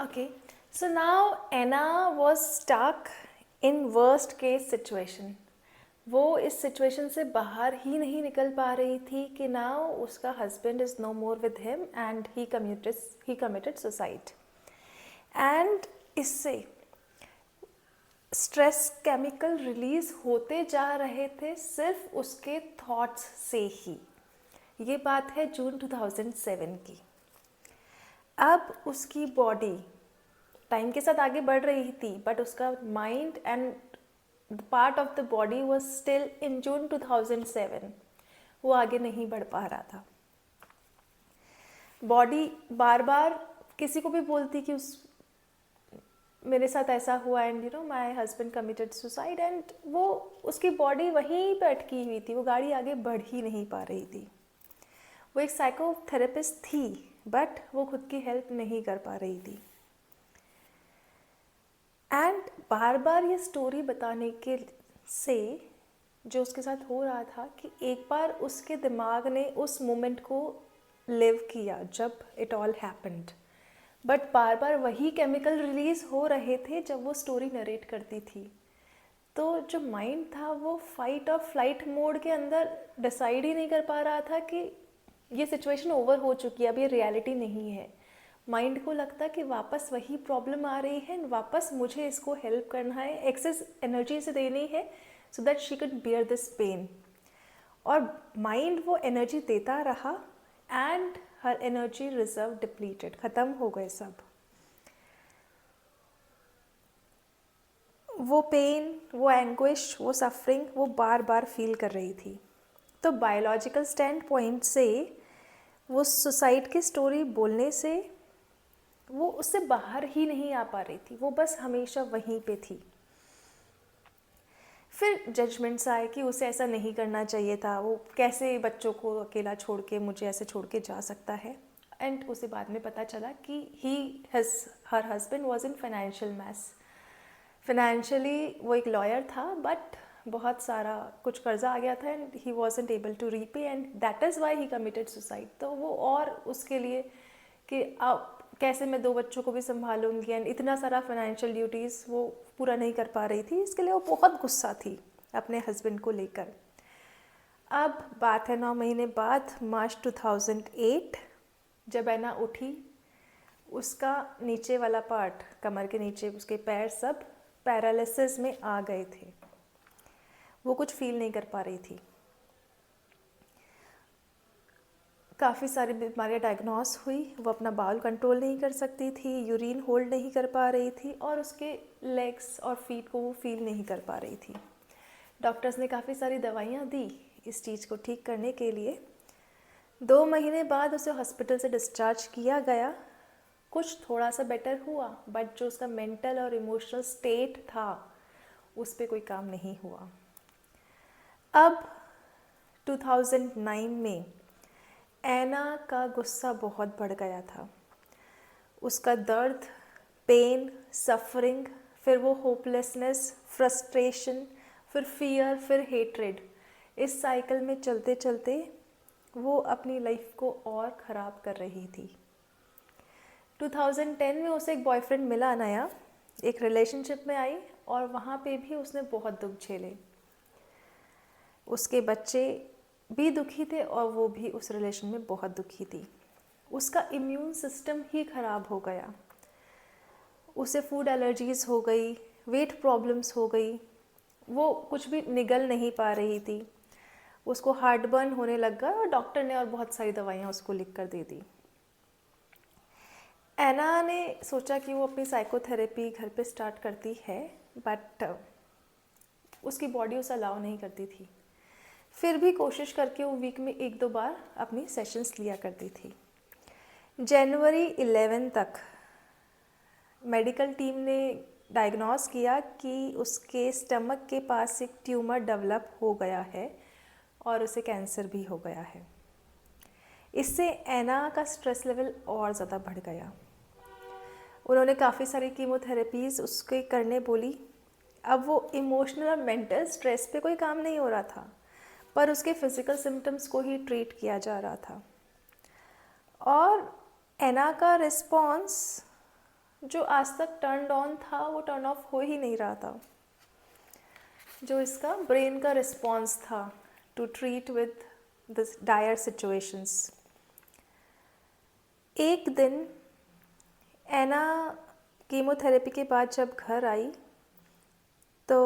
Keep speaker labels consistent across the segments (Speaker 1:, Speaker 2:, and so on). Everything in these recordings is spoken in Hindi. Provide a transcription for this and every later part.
Speaker 1: Okay, so now Anna was stuck in worst case situation. वो इस सिचुएशन से बाहर ही नहीं निकल पा रही थी कि नाउ उसका husband is no more with him and he committed suicide. And इससे स्ट्रेस केमिकल रिलीज होते जा रहे थे सिर्फ उसके थॉट्स से ही. ये बात है जून 2007 की. अब उसकी बॉडी टाइम के साथ आगे बढ़ रही थी बट उसका mind and the part of the body was still in June 2007. वो आगे नहीं बढ़ पा रहा था. बॉडी बार बार किसी को भी बोलती कि उस मेरे साथ ऐसा हुआ and you know my husband committed suicide, and वो उसकी बॉडी वहीं पे अटकी हुई थी. वो गाड़ी आगे बढ़ ही नहीं पा रही थी. वो एक साइकोथेरेपिस्ट थी बट वो खुद की हेल्प नहीं कर पा रही थी. एंड बार बार ये स्टोरी बताने के से जो उसके साथ हो रहा था कि एक बार उसके दिमाग ने उस मोमेंट को लिव किया जब इट ऑल हैपेंड, बट बार बार वही केमिकल रिलीज हो रहे थे जब वो स्टोरी नरेट करती थी. तो जो माइंड था वो फाइट और फ्लाइट मोड के अंदर डिसाइड ही नहीं कर पा रहा था कि ये सिचुएशन ओवर हो चुकी है, अब ये रियलिटी नहीं है. माइंड को लगता कि वापस वही प्रॉब्लम आ रही है, वापस मुझे इसको हेल्प करना है, एक्सेस एनर्जी से देनी है so that she could bear this pain. और माइंड वो एनर्जी देता रहा and her energy reserve depleted, ख़त्म हो गए सब. वो पेन, वो एंग्विश, वो सफरिंग वो बार बार फील कर रही थी. तो बायोलॉजिकल स्टैंड पॉइंट से वो सुसाइड की स्टोरी बोलने से वो उससे बाहर ही नहीं आ पा रही थी. वो बस हमेशा वहीं पे थी. फिर जजमेंट्स आए कि उसे ऐसा नहीं करना चाहिए था. वो कैसे बच्चों को अकेला छोड़ के मुझे ऐसे छोड़ के जा सकता है. एंड उसे बाद में पता चला कि her husband was in financial mess. Financially वो एक लॉयर था बट बहुत सारा कुछ कर्जा आ गया था and he wasn't able to repay and that is why he committed suicide. तो वो और उसके लिए कि अब कैसे मैं 2 बच्चों को भी संभालूंगी एंड इतना सारा फाइनेंशियल ड्यूटीज़ वो पूरा नहीं कर पा रही थी. इसके लिए वो बहुत गुस्सा थी अपने हस्बैंड को लेकर. अब बात है 9 महीने बाद, मार्च 2008, जब ऐना उठी. उसका नीचे वाला पार्ट, कमर के नीचे उसके पैर सब पैरालिसिस में आ गए थे. वो कुछ फील नहीं कर पा रही थी. काफ़ी सारी बीमारियाँ डायग्नोस हुई. वो अपना बाउल कंट्रोल नहीं कर सकती थी, यूरिन होल्ड नहीं कर पा रही थी और उसके लेग्स और फीट को वो फील नहीं कर पा रही थी. डॉक्टर्स ने काफ़ी सारी दवाइयाँ दी इस चीज़ को ठीक करने के लिए. 2 महीने बाद उसे हॉस्पिटल से डिस्चार्ज किया गया. कुछ थोड़ा सा बेटर हुआ बट जो उसका मेंटल और इमोशनल स्टेट था उस पर कोई काम नहीं हुआ. अब 2009 में ऐना का गुस्सा बहुत बढ़ गया था. उसका दर्द, पेन, सफरिंग, फिर वो होपलेसनेस, फ्रस्ट्रेशन, फिर फियर, फिर हेट्रेड, इस साइकिल में चलते चलते वो अपनी लाइफ को और ख़राब कर रही थी. 2010 में उसे एक बॉयफ्रेंड मिला नया, एक रिलेशनशिप में आई और वहाँ पे भी उसने बहुत दुख झेले. उसके बच्चे भी दुखी थे और वो भी उस रिलेशन में बहुत दुखी थी. उसका इम्यून सिस्टम ही ख़राब हो गया. उसे फूड एलर्जीज़ हो गई, वेट प्रॉब्लम्स हो गई, वो कुछ भी निगल नहीं पा रही थी. उसको हार्ट बर्न होने लग गया और डॉक्टर ने और बहुत सारी दवाइयाँ उसको लिख कर दे दी. ऐना ने सोचा कि वो अपनी साइकोथेरेपी घर पे स्टार्ट करती है बट उसकी बॉडी उसे अलाउ नहीं करती थी. फिर भी कोशिश करके वो वीक में 1-2 बार अपनी सेशंस लिया करती थी. जनवरी 11 तक मेडिकल टीम ने डायग्नोस किया कि उसके स्टमक के पास एक ट्यूमर डेवलप हो गया है और उसे कैंसर भी हो गया है. इससे ऐना का स्ट्रेस लेवल और ज़्यादा बढ़ गया. उन्होंने काफ़ी सारी कीमोथेरेपीज़ उसके करने बोली. अब वो इमोशनल और मेंटल स्ट्रेस पे कोई काम नहीं हो रहा था पर उसके फिज़िकल सिम्टम्स को ही ट्रीट किया जा रहा था. और ऐना का रिस्पॉन्स जो आज तक टर्न ऑन था वो टर्न ऑफ हो ही नहीं रहा था, जो इसका ब्रेन का रिस्पॉन्स था to treat with this dire situations. एक दिन एना कीमोथेरेपी के बाद जब घर आई तो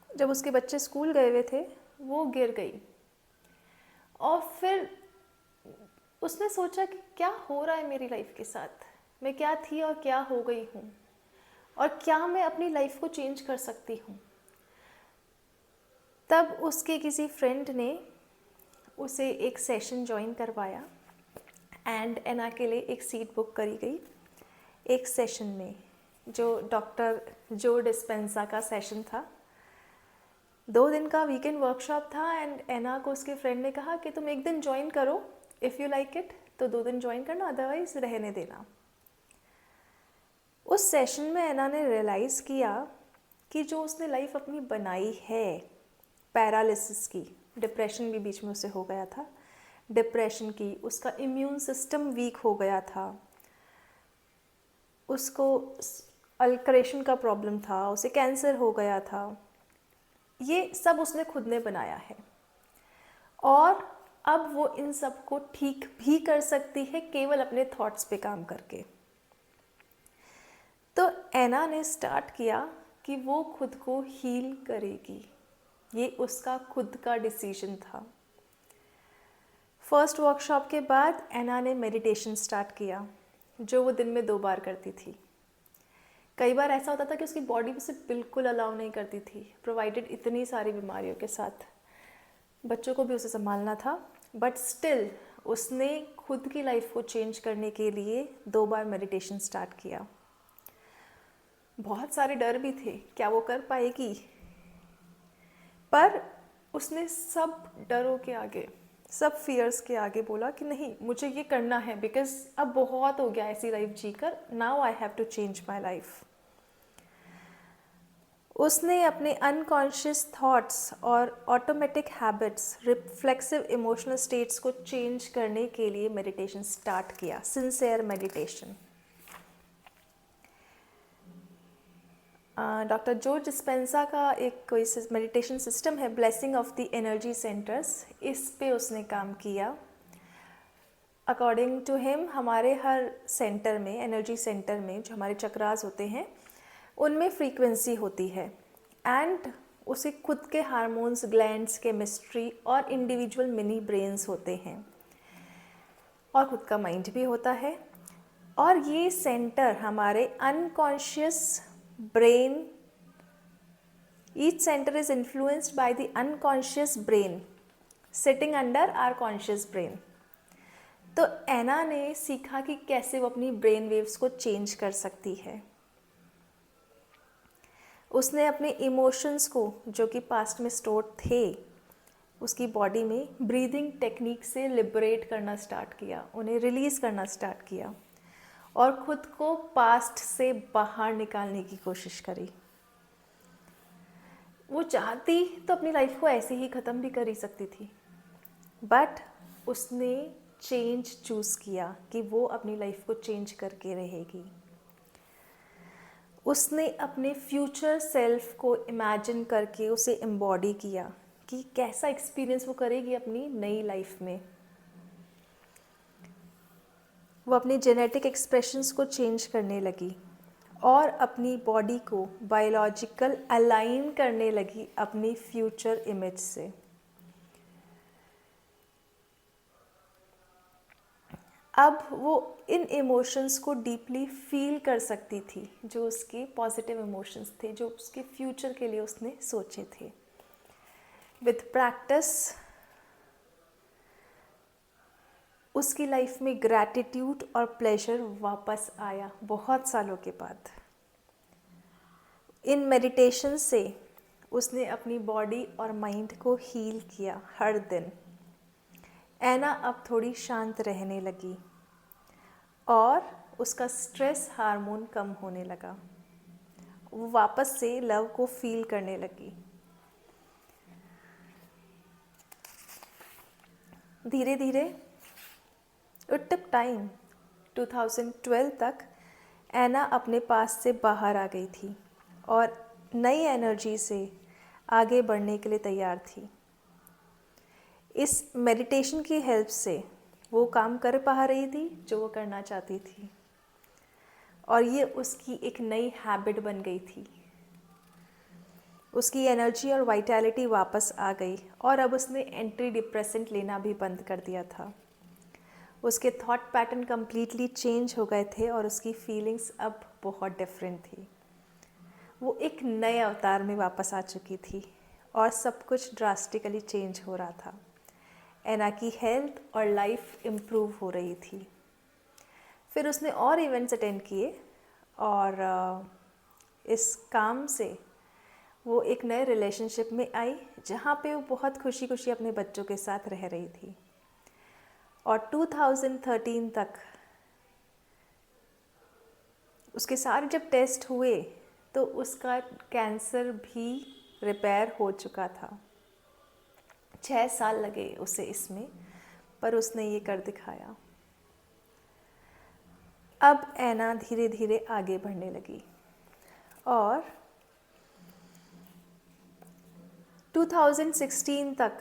Speaker 1: जब उसके बच्चे स्कूल गए हुए थे वो गिर गई, और फिर उसने सोचा कि क्या हो रहा है मेरी लाइफ के साथ, मैं क्या थी और क्या हो गई हूँ, और क्या मैं अपनी लाइफ को चेंज कर सकती हूँ। तब उसके किसी फ्रेंड ने उसे एक सेशन ज्वाइन करवाया एंड एना के लिए एक सीट बुक करी गई एक सेशन में, जो डॉक्टर जो डिस्पेंसा का सेशन था। 2 दिन का वीकेंड वर्कशॉप था एंड एना को उसके फ्रेंड ने कहा कि तुम एक दिन ज्वाइन करो, इफ़ यू लाइक इट तो 2 दिन ज्वाइन करना, अदरवाइज रहने देना। उस सेशन में एना ने रियलाइज़ किया कि जो उसने लाइफ अपनी बनाई है पैरालिसिस की, डिप्रेशन भी बीच में उसे हो गया था, डिप्रेशन की, उसका इम्यून सिस्टम वीक हो गया था, उसको अल्करेशन का प्रॉब्लम था, उसे कैंसर हो गया था, ये सब उसने खुद ने बनाया है। और अब वो इन सब को ठीक भी कर सकती है केवल अपने थॉट्स पे काम करके। तो एना ने स्टार्ट किया कि वो खुद को हील करेगी, ये उसका खुद का डिसीजन था। फर्स्ट वर्कशॉप के बाद एना ने मेडिटेशन स्टार्ट किया, जो वो दिन में 2 बार करती थी। कई बार ऐसा होता था कि उसकी बॉडी उसे बिल्कुल अलाउ नहीं करती थी, प्रोवाइडेड इतनी सारी बीमारियों के साथ, बच्चों को भी उसे संभालना था, बट स्टिल उसने खुद की लाइफ को चेंज करने के लिए 2 बार मेडिटेशन स्टार्ट किया। बहुत सारे डर भी थे, क्या वो कर पाएगी, पर उसने सब डरों के आगे, सब फियर्स के आगे बोला कि नहीं, मुझे ये करना है, बिकॉज अब बहुत हो गया ऐसी लाइफ जीकर, now I have to change my life. उसने अपने अनकॉन्शियस थॉट्स और automatic habits, reflexive emotional states को चेंज करने के लिए मेडिटेशन स्टार्ट किया, sincere meditation. Doctor Joe Dispenza का एक कोई मेडिटेशन सिस्टम है, blessing of the energy centres, इस पे उसने काम किया। अकॉर्डिंग टू हिम हमारे हर सेंटर में, एनर्जी सेंटर में जो हमारे चक्रास होते हैं उनमें फ्रीक्वेंसी होती है, एंड उसे खुद के हार्मोन्स, ग्लैंड्स, केमिस्ट्री और इंडिविजुअल मिनी ब्रेन्स होते हैं, और खुद का माइंड भी होता है। और ये सेंटर हमारे unconscious brain, each center is influenced by the unconscious brain sitting under our conscious brain। तो एना ने सीखा कि कैसे वो अपनी ब्रेन वेव्स को चेंज कर सकती है। उसने अपने इमोशंस को जो कि पास्ट में स्टोर्ड थे उसकी बॉडी में ब्रीदिंग टेक्निक से लिबरेट करना स्टार्ट किया, उन्हें रिलीज़ करना स्टार्ट किया, और खुद को पास्ट से बाहर निकालने की कोशिश करी। वो चाहती तो अपनी लाइफ को ऐसे ही ख़त्म भी कर ही सकती थी, बट उसने चेंज चूज़ किया कि वो अपनी लाइफ को चेंज करके रहेगी। उसने अपने फ्यूचर सेल्फ को इमेजिन करके उसे एम्बॉडी किया कि कैसा एक्सपीरियंस वो करेगी अपनी नई लाइफ में। वो अपनी जेनेटिक एक्सप्रेशंस को चेंज करने लगी और अपनी बॉडी को बायोलॉजिकल अलाइन करने लगी अपनी फ्यूचर इमेज से। अब वो इन इमोशंस को डीपली फील कर सकती थी, जो उसके पॉजिटिव इमोशंस थे, जो उसके फ्यूचर के लिए उसने सोचे थे। विद प्रैक्टिस उसकी लाइफ में ग्रैटिट्यूड और प्लेजर वापस आया बहुत सालों के बाद। इन मेडिटेशन से उसने अपनी बॉडी और माइंड को हील किया हर दिन। एना अब थोड़ी शांत रहने लगी और उसका स्ट्रेस हार्मोन कम होने लगा। वो वापस से लव को फील करने लगी। धीरे धीरे इट टुक टाइम, 2012 तक एना अपने पास से बाहर आ गई थी और नई एनर्जी से आगे बढ़ने के लिए तैयार थी। इस मेडिटेशन की हेल्प से वो काम कर पा रही थी जो वो करना चाहती थी और ये उसकी एक नई हैबिट बन गई थी। उसकी एनर्जी और वाइटैलिटी वापस आ गई और अब उसने एंटी डिप्रेसेंट लेना भी बंद कर दिया था। उसके थॉट पैटर्न कम्प्लीटली चेंज हो गए थे और उसकी फीलिंग्स अब बहुत डिफरेंट थी। वो एक नए अवतार में वापस आ चुकी थी और सब कुछ ड्रास्टिकली चेंज हो रहा था। एना की हेल्थ और लाइफ इम्प्रूव हो रही थी। फिर उसने और इवेंट्स अटेंड किए और इस काम से वो एक नए रिलेशनशिप में आई जहाँ पे वो बहुत खुशी खुशी अपने बच्चों के साथ रह रही थी। और 2013 तक उसके सारे जब टेस्ट हुए तो उसका कैंसर भी रिपेयर हो चुका था। 6 साल लगे उसे इसमें, पर उसने ये कर दिखाया। अब एना धीरे धीरे आगे बढ़ने लगी और 2016 तक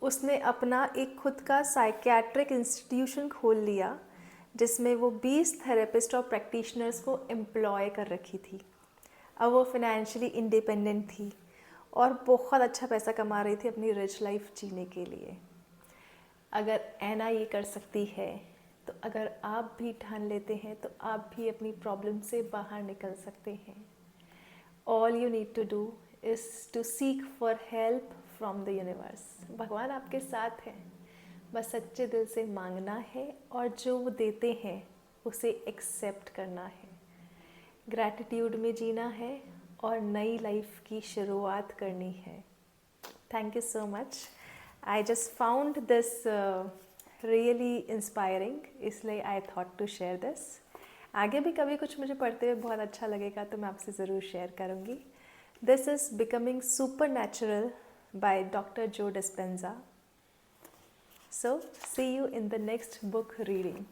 Speaker 1: उसने अपना एक खुद का साइकियाट्रिक इंस्टीट्यूशन खोल लिया जिसमें वो 20 थेरेपिस्ट और प्रैक्टिशनर्स को एम्प्लॉय कर रखी थी। अब वो फाइनेंशियली इंडिपेंडेंट थी और बहुत अच्छा पैसा कमा रही थी अपनी रिच लाइफ जीने के लिए। अगर एना ये कर सकती है तो अगर आप भी ठान लेते हैं तो आप भी अपनी प्रॉब्लम से बाहर निकल सकते हैं। All you need to do is to seek for help from the universe. भगवान आपके साथ हैं, बस सच्चे दिल से मांगना है और जो वो देते हैं उसे एक्सेप्ट करना है। ग्रैटिट्यूड में जीना है और नई लाइफ की शुरुआत करनी है। Thank you so much. I just found this really inspiring, इसलिए I thought to share this. आगे भी कभी कुछ मुझे पढ़ते हुए बहुत अच्छा लगेगा तो मैं आपसे ज़रूर शेयर करूँगी। This is becoming super natural by doctor जो Dispenza. So, see you in the next book reading.